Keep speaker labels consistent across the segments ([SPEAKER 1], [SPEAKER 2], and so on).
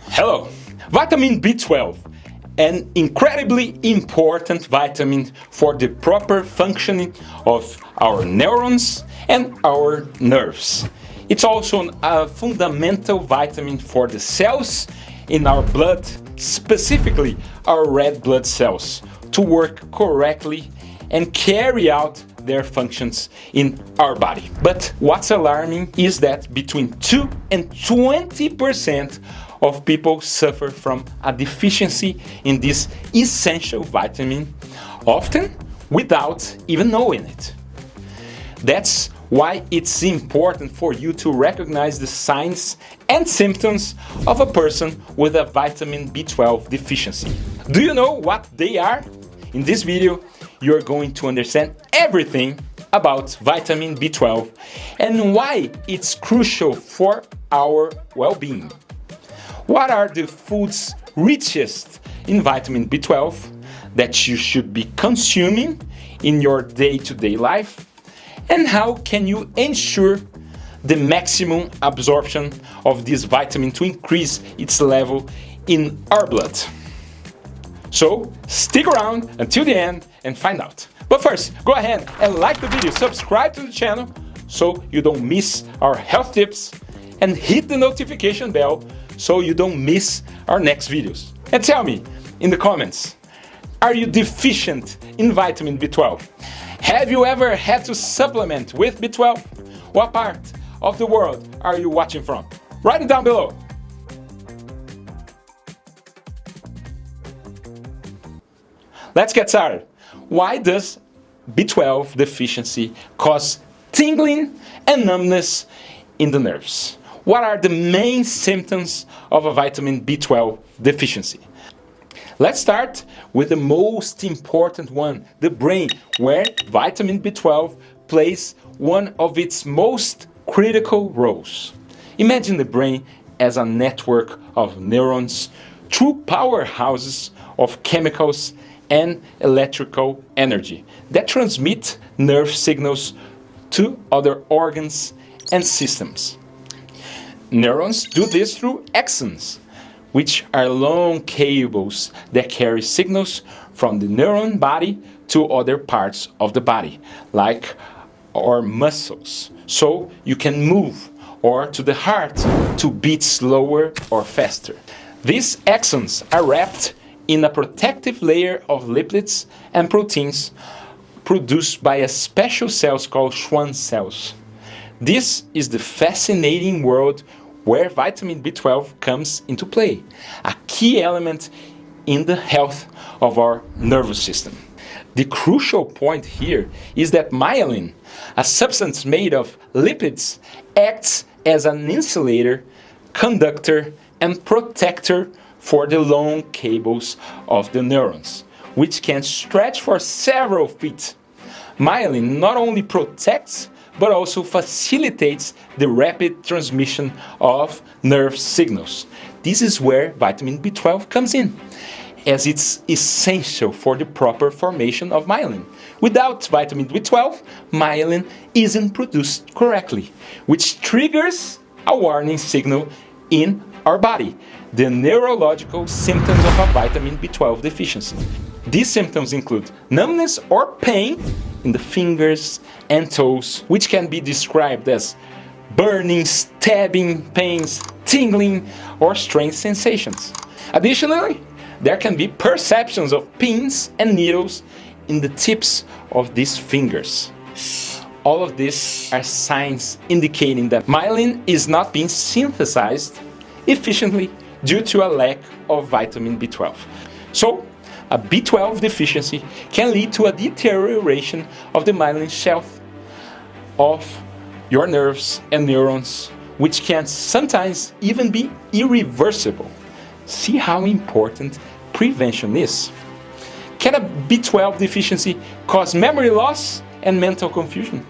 [SPEAKER 1] Hello! Vitamin B12, an incredibly important vitamin for the proper functioning of our neurons and our nerves. It's also a fundamental vitamin for the cells in our blood, specifically our red blood cells, to work correctly and carry out their functions in our body. But what's alarming is that between 2 and 20% of people suffer from a deficiency in this essential vitamin, often without even knowing it. That's why it's important for you to recognize the signs and symptoms of a person with a vitamin B12 deficiency. Do you know what they are? In this video, you're going to understand everything about vitamin B12 and why it's crucial for our well-being. What are the foods richest in vitamin B12 that you should be consuming in your day-to-day life? And how can you ensure the maximum absorption of this vitamin to increase its level in our blood? So stick around until the end and find out. But first, go ahead and like the video, subscribe to the channel so you don't miss our health tips, and hit the notification bell so you don't miss our next videos. And tell me in the comments, are you deficient in vitamin B12? Have you ever had to supplement with B12? What part of the world are you watching from? Write it down below. Let's get started. Why does B12 deficiency cause tingling and numbness in the nerves? What are the main symptoms of a vitamin B12 deficiency? Let's start with the most important one, the brain, where vitamin B12 plays one of its most critical roles. Imagine the brain as a network of neurons, true powerhouses of chemicals and electrical energy that transmit nerve signals to other organs and systems. Neurons do this through axons, which are long cables that carry signals from the neuron body to other parts of the body, like our muscles, so you can move, or to the heart to beat slower or faster. These axons are wrapped in a protective layer of lipids and proteins produced by a special cells called Schwann cells. This is the fascinating world where vitamin B12 comes into play, a key element in the health of our nervous system. The crucial point here is that myelin, a substance made of lipids, acts as an insulator, conductor, and protector for the long cables of the neurons, which can stretch for several feet. Myelin not only protects but also facilitates the rapid transmission of nerve signals. This is where vitamin B12 comes in, as it's essential for the proper formation of myelin. Without vitamin B12, myelin isn't produced correctly, which triggers a warning signal in our body, the neurological symptoms of a vitamin B12 deficiency. These symptoms include numbness or pain in the fingers and toes, which can be described as burning, stabbing pains, tingling, or strange sensations. Additionally, there can be perceptions of pins and needles in the tips of these fingers. All of these are signs indicating that myelin is not being synthesized efficiently due to a lack of vitamin B12. So, a B12 deficiency can lead to a deterioration of the myelin shelf of your nerves and neurons, which can sometimes even be irreversible. See how important prevention is. Can a B12 deficiency cause memory loss and mental confusion?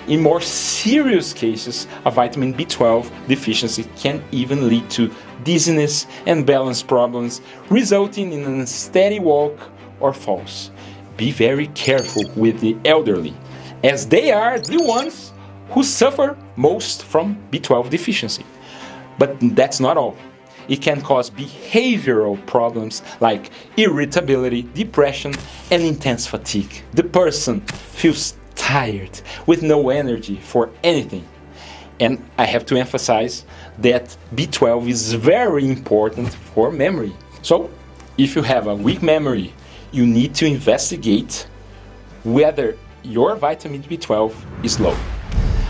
[SPEAKER 1] In more serious cases, a vitamin B12 deficiency can even lead to dizziness and balance problems, resulting in an unsteady walk or falls. Be very careful with the elderly, as they are the ones who suffer most from B12 deficiency. But that's not all. it can cause behavioral problems like irritability, depression, and intense fatigue. The person feels tired with no energy for anything. And I have to emphasize that B12 is very important for memory. So, if you have a weak memory, you need to investigate whether your vitamin B12 is low.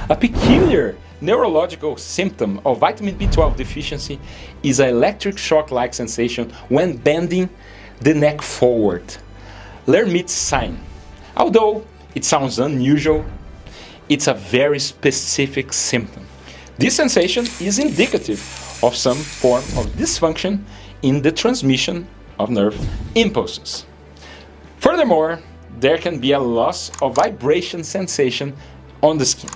[SPEAKER 1] A peculiar neurological symptom of vitamin B12 deficiency is an electric shock-like sensation when bending the neck forward. Lermit's sign. Although it sounds unusual, it's a very specific symptom. This sensation is indicative of some form of dysfunction in the transmission of nerve impulses. Furthermore, there can be a loss of vibration sensation on the skin.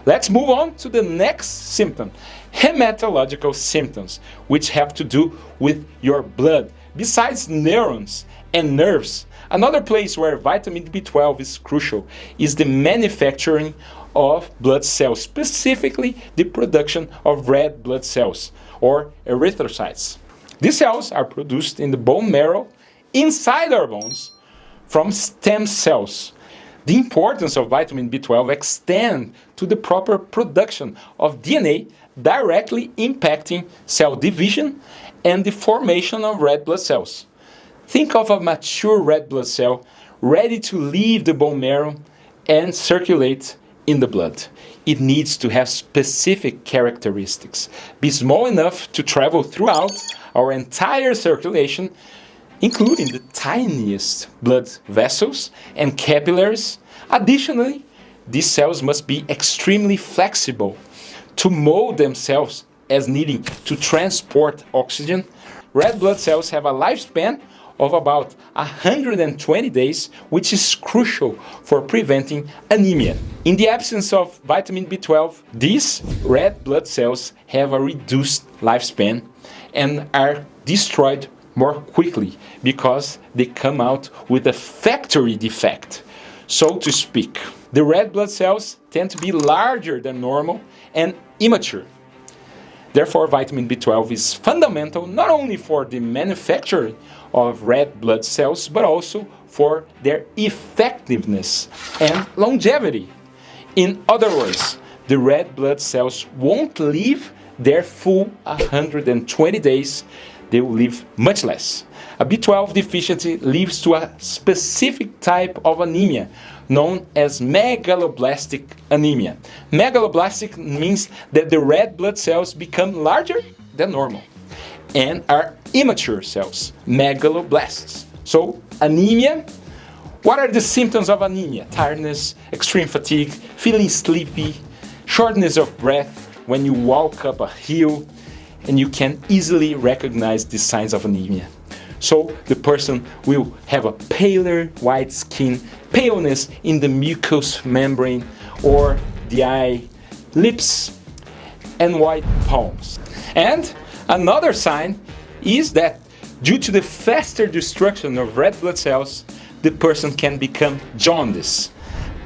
[SPEAKER 1] Let's move on to the next symptom, hematological symptoms, which have to do with your blood. Besides neurons and nerves, another place where vitamin B12 is crucial is the manufacturing of blood cells, specifically the production of red blood cells or erythrocytes. These cells are produced in the bone marrow inside our bones from stem cells. The importance of vitamin B12 extends to the proper production of DNA, directly impacting cell division and the formation of red blood cells. Think of a mature red blood cell ready to leave the bone marrow and circulate in the blood. It needs to have specific characteristics, be small enough to travel throughout our entire circulation, including the tiniest blood vessels and capillaries. Additionally, these cells must be extremely flexible to mold themselves as needing to transport oxygen. Red blood cells have a lifespan of about 120 days, which is crucial for preventing anemia. In the absence of vitamin B12, these red blood cells have a reduced lifespan and are destroyed more quickly because they come out with a factory defect, so to speak. The red blood cells tend to be larger than normal and immature. Therefore, vitamin B12 is fundamental not only for the manufacture of red blood cells, but also for their effectiveness and longevity. In other words, the red blood cells won't live their full 120 days, they will live much less. A B12 deficiency leads to a specific type of anemia known as megaloblastic anemia. Megaloblastic means that the red blood cells become larger than normal and are immature cells, megaloblasts. So, anemia. What are the symptoms of anemia? Tiredness, extreme fatigue, feeling sleepy, shortness of breath when you walk up a hill, and you can easily recognize the signs of anemia. So the person will have a paler white skin, paleness in the mucous membrane or the eye, lips, and white palms. And another sign is that due to the faster destruction of red blood cells, the person can become jaundice.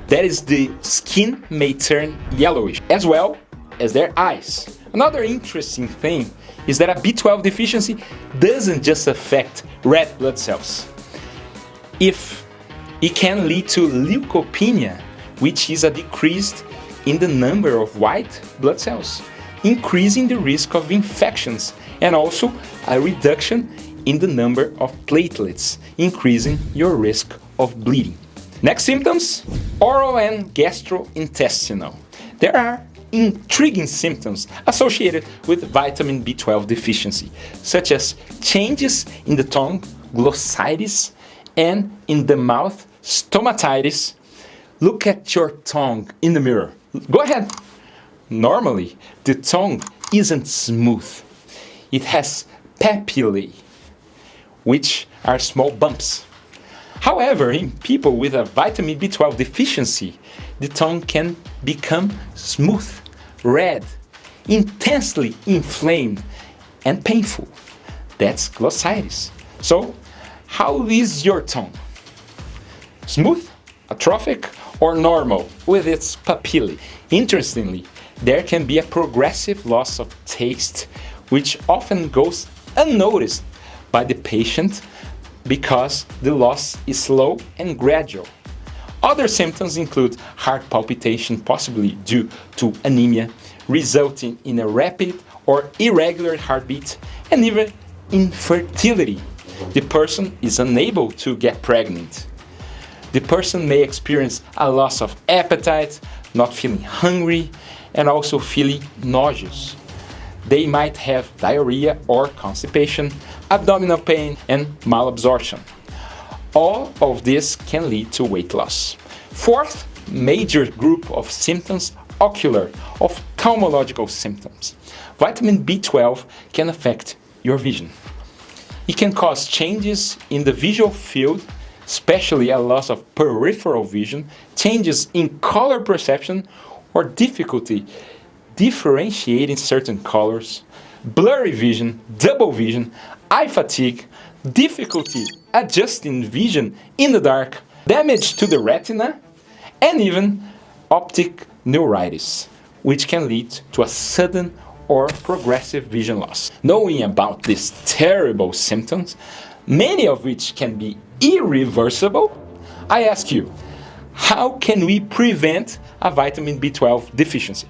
[SPEAKER 1] That is, the skin may turn yellowish, as well as their eyes. Another interesting thing is that a B12 deficiency doesn't just affect red blood cells. It can lead to leukopenia, which is a decrease in the number of white blood cells, increasing the risk of infections, and also a reduction in the number of platelets, increasing your risk of bleeding. Next symptoms, oral and gastrointestinal. There are intriguing symptoms associated with vitamin B12 deficiency, such as changes in the tongue, glossitis, and in the mouth, stomatitis. Look at your tongue in the mirror. Go ahead. Normally, the tongue isn't smooth. It has papillae, which are small bumps. However, in people with a vitamin B12 deficiency, the tongue can become smooth, red, intensely inflamed, and painful. That's glossitis. So, how is your tongue? Smooth, atrophic, or normal with its papillae? Interestingly, there can be a progressive loss of taste which often goes unnoticed by the patient because the loss is slow and gradual. Other symptoms include heart palpitation, possibly due to anemia, resulting in a rapid or irregular heartbeat, and even infertility. The person is unable to get pregnant. The person may experience a loss of appetite, not feeling hungry, and also feeling nauseous. They might have diarrhea or constipation, abdominal pain, and malabsorption. All of this can lead to weight loss. Fourth major group of symptoms, ocular, ophthalmological symptoms. Vitamin B12 can affect your vision. It can cause changes in the visual field, especially a loss of peripheral vision, changes in color perception, or difficulty differentiating certain colors, blurry vision, double vision, eye fatigue, difficulty adjusting vision in the dark, damage to the retina, and even optic neuritis, which can lead to a sudden or progressive vision loss. Knowing about these terrible symptoms, many of which can be irreversible, I ask you, how can we prevent a vitamin B12 deficiency?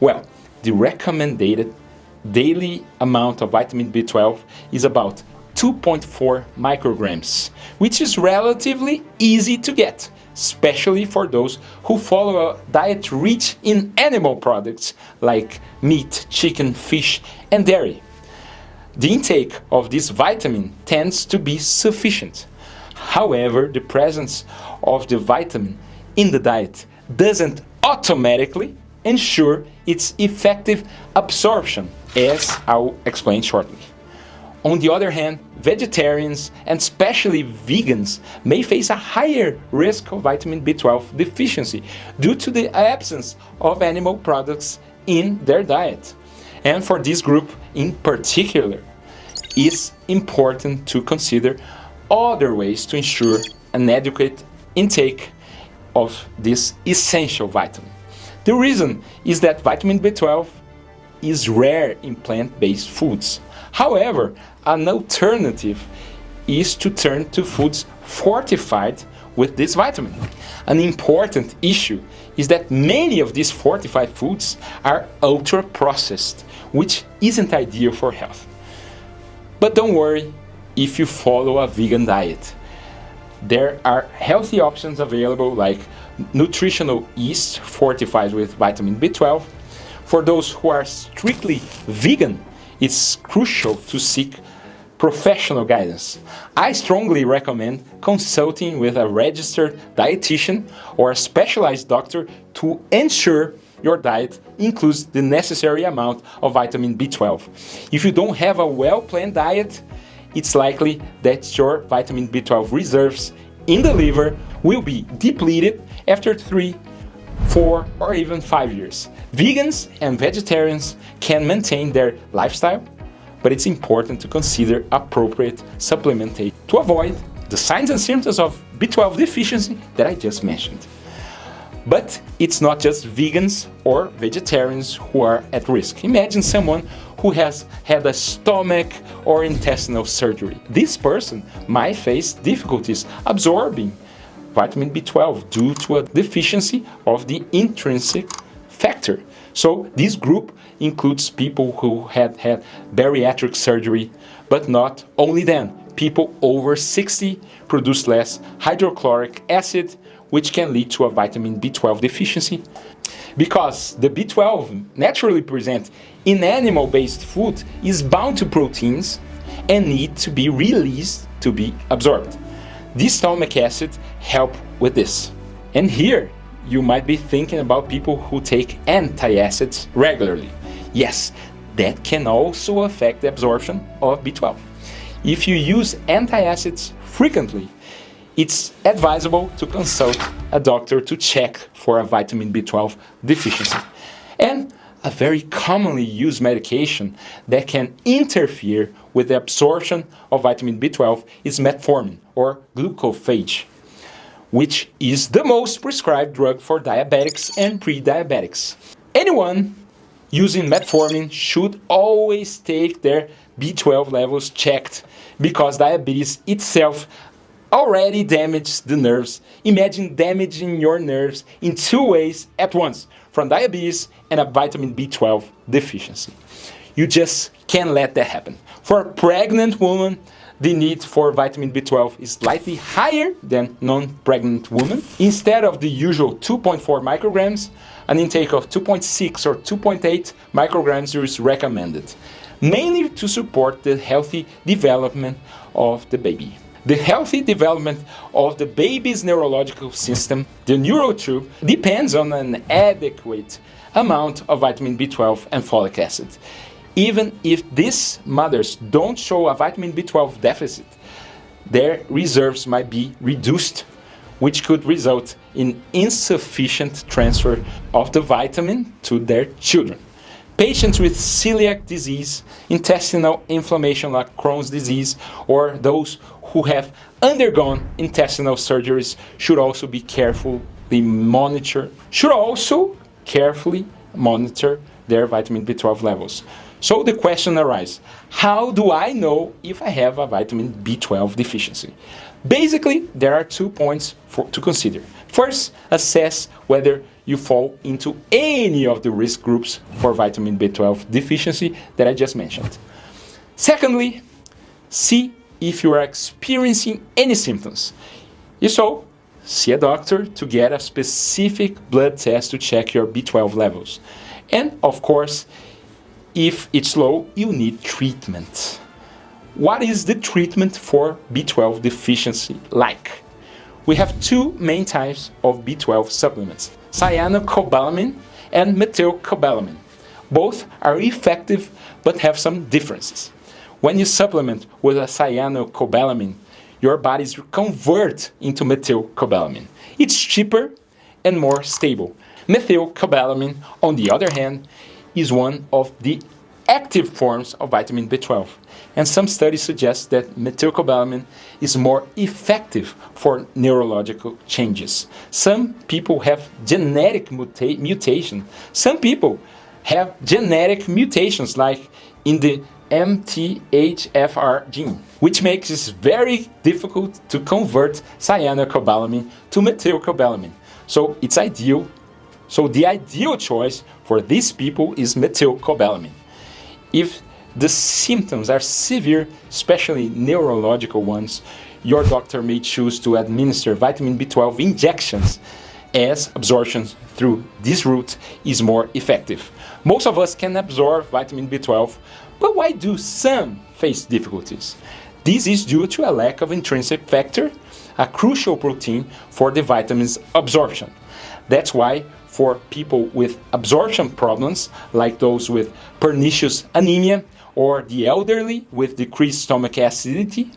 [SPEAKER 1] Well, the recommended daily amount of vitamin B12 is about 2.4 micrograms, which is relatively easy to get, especially for those who follow a diet rich in animal products like meat, chicken, fish, and dairy. The intake of this vitamin tends to be sufficient. However, the presence of the vitamin in the diet doesn't automatically ensure its effective absorption, as I'll explain shortly. On the other hand, vegetarians and especially vegans may face a higher risk of vitamin B12 deficiency due to the absence of animal products in their diet. And for this group in particular, it's important to consider other ways to ensure an adequate intake of this essential vitamin. The reason is that vitamin B12 is rare in plant-based foods. However, an alternative is to turn to foods fortified with this vitamin. An important issue is that many of these fortified foods are ultra-processed, which isn't ideal for health. But don't worry if you follow a vegan diet. There are healthy options available like nutritional yeast fortified with vitamin B12. For those who are strictly vegan, it's crucial to seek professional guidance. I strongly recommend consulting with a registered dietitian or a specialized doctor to ensure your diet includes the necessary amount of vitamin B12. If you don't have a well-planned diet, it's likely that your vitamin B12 reserves in the liver will be depleted after 3, 4, or even 5 years. Vegans and vegetarians can maintain their lifestyle, but it's important to consider appropriate supplementation to avoid the signs and symptoms of B12 deficiency that I just mentioned. But it's not just vegans or vegetarians who are at risk. Imagine someone who has had a stomach or intestinal surgery. This person might face difficulties absorbing vitamin B12 due to a deficiency of the intrinsic factor. So this group includes people who had bariatric surgery, but not only them. People over 60 produce less hydrochloric acid, which can lead to a vitamin B12 deficiency. Because the B12 naturally present in animal-based food is bound to proteins and need to be released to be absorbed. This stomach acid help with this. And here you might be thinking about people who take antacids regularly. Yes, that can also affect the absorption of B12. If you use antacids frequently, it's advisable to consult a doctor to check for a vitamin B12 deficiency. And a very commonly used medication that can interfere with the absorption of vitamin B12 is metformin or glucophage, which is the most prescribed drug for diabetics and pre-diabetics. Anyone using metformin should always take their B12 levels checked because diabetes itself already damaged the nerves. Imagine damaging your nerves in two ways at once, from diabetes and a vitamin B12 deficiency. You just can't let that happen. For a pregnant woman, the need for vitamin B12 is slightly higher than non-pregnant women. Instead of the usual 2.4 micrograms, an intake of 2.6 or 2.8 micrograms is recommended, mainly to support the healthy development of the baby. The healthy development of the baby's neurological system, the neural tube, depends on an adequate amount of vitamin B12 and folic acid. Even if these mothers don't show a vitamin B12 deficit, their reserves might be reduced, which could result in insufficient transfer of the vitamin to their children. Patients with celiac disease, intestinal inflammation like Crohn's disease, or those who have undergone intestinal surgeries should also carefully monitor their vitamin B12 levels. So the question arises, how do I know if I have a vitamin B12 deficiency? Basically, there are 2 points to consider. First, assess whether you fall into any of the risk groups for vitamin B12 deficiency that I just mentioned. Secondly, see if you are experiencing any symptoms. If so, see a doctor to get a specific blood test to check your B12 levels. And of course, if it's low, you need treatment. What is the treatment for B12 deficiency like? We have two main types of B12 supplements, cyanocobalamin and methylcobalamin. Both are effective but have some differences. When you supplement with a cyanocobalamin, your bodies convert into methylcobalamin. It's cheaper and more stable. Methylcobalamin, on the other hand, is one of the active forms of vitamin B12, and some studies suggest that methylcobalamin is more effective for neurological changes. Some people have genetic mutation. Some people have genetic mutations like in the MTHFR gene, which makes it very difficult to convert cyanocobalamin to methylcobalamin. So it's ideal. So the ideal choice for these people is methylcobalamin. If the symptoms are severe, especially neurological ones, your doctor may choose to administer vitamin B12 injections, as absorption through this route is more effective. Most of us can absorb vitamin B12, but why do some face difficulties? This is due to a lack of intrinsic factor, a crucial protein for the vitamin's absorption. That's why for people with absorption problems, like those with pernicious anemia, or the elderly with decreased stomach acidity,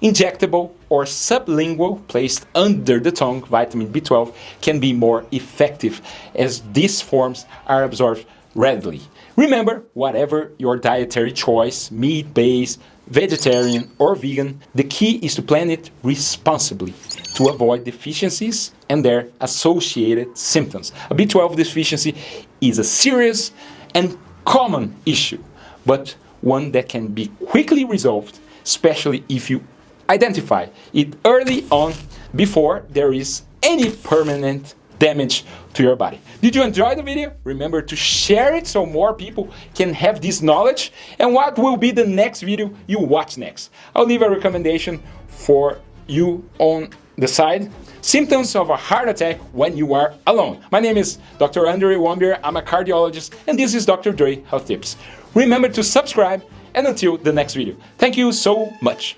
[SPEAKER 1] injectable or sublingual placed under the tongue vitamin B12 can be more effective as these forms are absorbed readily. Remember, whatever your dietary choice, meat-based, vegetarian or vegan, the key is to plan it responsibly to avoid deficiencies and their associated symptoms. A B12 deficiency is a serious and common issue, but one that can be quickly resolved, especially if you identify it early on before there is any permanent damage to your body. Did you enjoy the video? Remember to share it so more people can have this knowledge. And what will be the next video you watch next? I'll leave a recommendation for you on the side. Symptoms of a heart attack when you are alone. My name is Dr. Andre Wambier. I'm a cardiologist, and this is Dr. Dre Health Tips. Remember to subscribe, and until the next video. Thank you so much.